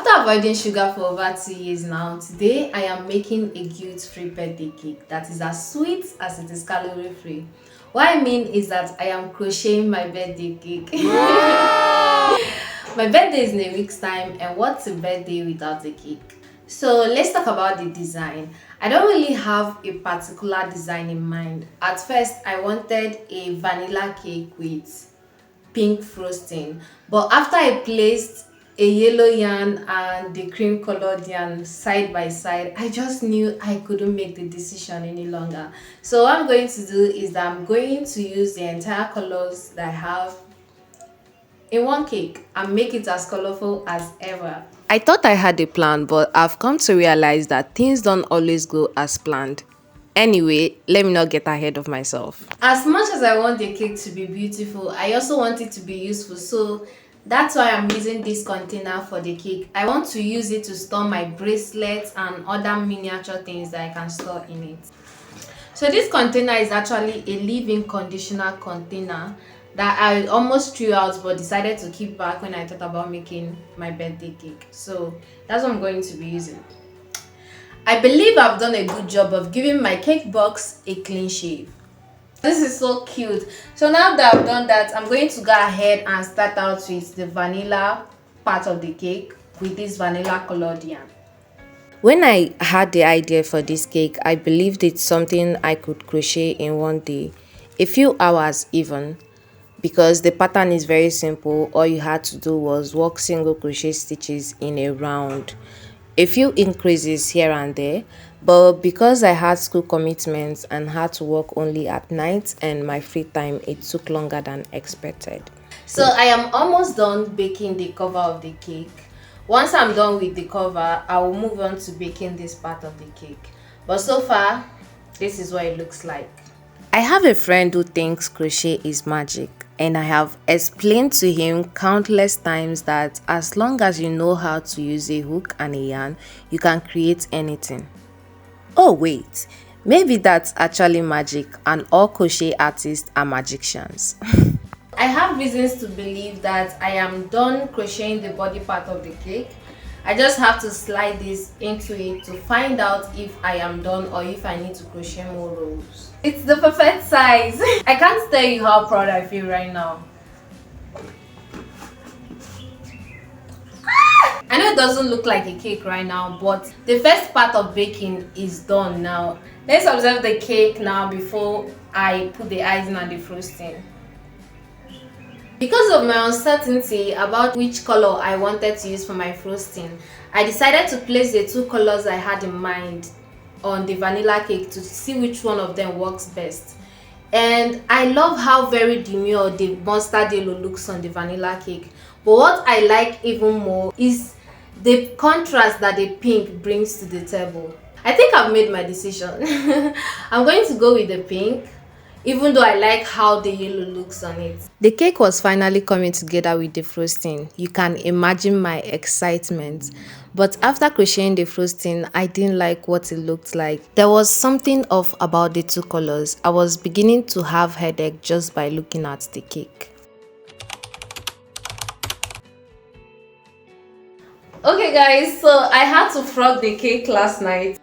After avoiding sugar for over 2 years now, today I am making a guilt-free birthday cake that is as sweet as it is calorie-free. What I mean is that I am crocheting my birthday cake. My birthday is in a week's time, and what's a birthday without a cake? So let's talk about the design. I don't really have a particular design in mind. At first, I wanted a vanilla cake with pink frosting, but after I placed a yellow yarn and the cream colored yarn side by side, I just knew I couldn't make the decision any longer. So what I'm going to do is that I'm going to use the entire colors that I have in one cake and make it as colorful as ever. I thought I had a plan, but I've come to realize that things don't always go as planned. Anyway, let me not get ahead of myself. As much as I want the cake to be beautiful, I also want it to be useful. So that's why I'm using this container for the cake. I want to use it to store my bracelets and other miniature things that I can store in it. So this container is actually a leave-in conditioner container that I almost threw out but decided to keep back when I thought about making my birthday cake. So that's what I'm going to be using. I believe I've done a good job of giving my cake box a clean shave. This is so cute. So now that I've done that, I'm going to go ahead and start out with the vanilla part of the cake with this vanilla colored yarn. When I had the idea for this cake, I believed it's something I could crochet in one day, a few hours even, because the pattern is very simple. All you had to do was work single crochet stitches in a round, a few increases here and there, but because I had school commitments and had to work only at night and my free time, it took longer than expected. So I am almost done baking the cover of the cake. Once I'm done with the cover, I will move on to baking this part of the cake. But so far, this is what it looks like. I have a friend who thinks crochet is magic, and I have explained to him countless times that as long as you know how to use a hook and a yarn, you can create anything. Oh wait, maybe that's actually magic and all crochet artists are magicians. I have reasons to believe that I am done crocheting the body part of the cake. I just have to slide this into it to find out if I am done or if I need to crochet more rows. It's the perfect size. I can't tell you how proud I feel right now. I know it doesn't look like a cake right now, but the first part of baking is done now. Let's observe the cake now before I put the icing and the frosting. Because of my uncertainty about which color I wanted to use for my frosting, I decided to place the two colors I had in mind on the vanilla cake to see which one of them works best. And I love how very demure the mustard yellow looks on the vanilla cake. But what I like even more is the contrast that the pink brings to the table. I think I've made my decision. I'm going to go with the pink, even though I like how the yellow looks on it. The cake was finally coming together with the frosting. You can imagine my excitement. But after crocheting the frosting, I didn't like what it looked like. There was something off about the two colors. I was beginning to have headache just by looking at the cake. Okay guys, so I had to frog the cake last night.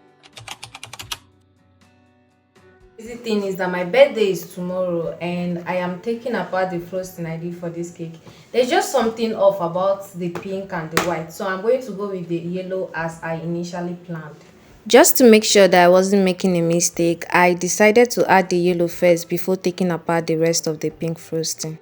The thing is that my birthday is tomorrow and I am taking apart the frosting I did for this cake. There's just something off about the pink and the white, so I'm going to go with the yellow as I initially planned. Just to make sure that I wasn't making a mistake, I decided to add the yellow first before taking apart the rest of the pink frosting.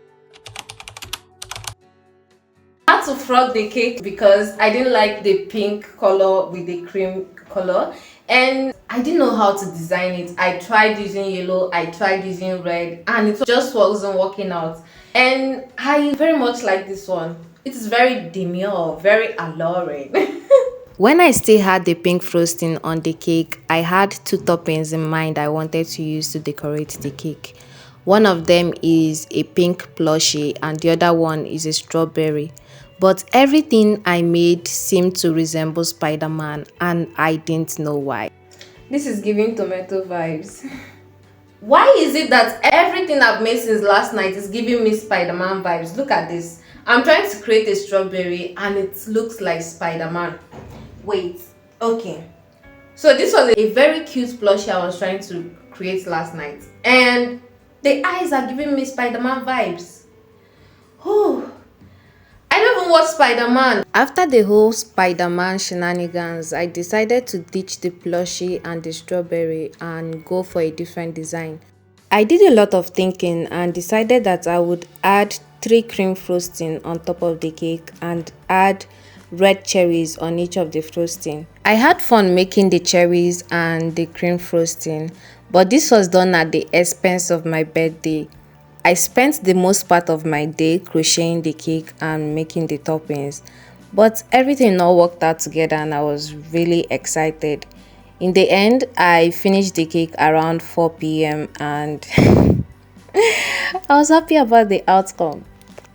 I had to frog the cake because I didn't like the pink color with the cream color, and I didn't know how to design it. I tried using yellow, I tried using red, and it just wasn't working out. And I very much like this one. It is very demure, very alluring. When I still had the pink frosting on the cake, I had two toppings in mind I wanted to use to decorate the cake. One of them is a pink plushie and the other one is a strawberry. But everything I made seemed to resemble Spider-Man and I didn't know why. This is giving tomato vibes. Why is it that everything I've made since last night is giving me Spider-Man vibes? Look at this. I'm trying to create a strawberry and it looks like Spider-Man. Wait, okay. So this was a very cute plushie I was trying to create last night. And the eyes are giving me Spider-Man vibes. Whew. I don't even watch Spider-Man. After the whole Spider-Man shenanigans, I decided to ditch the plushie and the strawberry and go for a different design. I did a lot of thinking and decided that I would add 3 cream frosting on top of the cake and add red cherries on each of the frosting. I had fun making the cherries and the cream frosting, but this was done at the expense of my birthday. I spent the most part of my day crocheting the cake and making the toppings, but everything all worked out together and I was really excited. In the end, I finished the cake around 4 p.m. and I was happy about the outcome.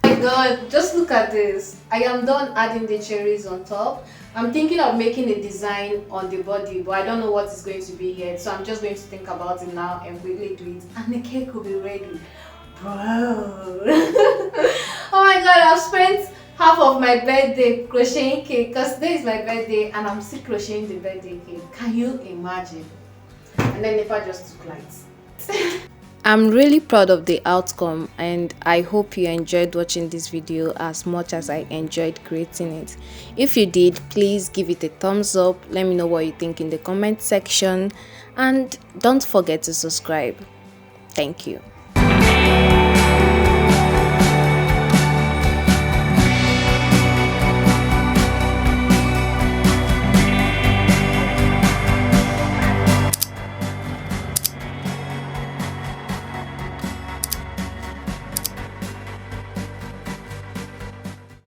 Oh my god, just look at this. I am done adding the cherries on top. I'm thinking of making a design on the body, but I don't know what it's going to be yet. So I'm just going to think about it now and quickly do it. And the cake will be ready. Bro. Oh my god, I've spent half of my birthday crocheting cake because today is my birthday and I'm still crocheting the birthday cake. Can you imagine? And then Nepa just took lights. I'm really proud of the outcome and I hope you enjoyed watching this video as much as I enjoyed creating it. If you did, please give it a thumbs up, let me know what you think in the comment section and don't forget to subscribe. Thank you.